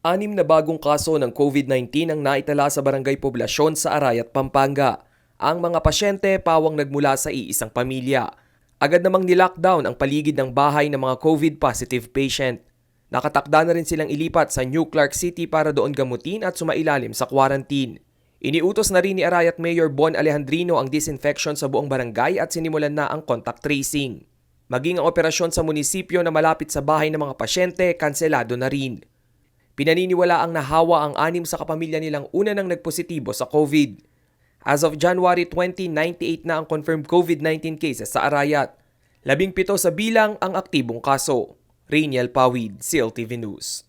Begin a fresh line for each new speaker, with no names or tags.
Anim na bagong kaso ng COVID-19 ang naitala sa barangay poblasyon sa Arayat, Pampanga. Ang mga pasyente pawang nagmula sa iisang pamilya. Agad namang nilockdown ang paligid ng bahay ng mga COVID-positive patient. Nakatakda na rin silang ilipat sa New Clark City para doon gamutin at sumailalim sa quarantine. Iniutos na rin ni Arayat Mayor Bon Alejandrino ang disinfection sa buong barangay at sinimulan na ang contact tracing. Maging ang operasyon sa munisipyo na malapit sa bahay ng mga pasyente, kanselado na rin. Pinaniniwala ang nahawa ang 6 sa kapamilya nilang una nang nagpositibo sa COVID. As of January 20, 98 na ang confirmed COVID-19 cases sa Arayat. 17 sa bilang ang aktibong kaso. Rainiel Pawid, CLTV News.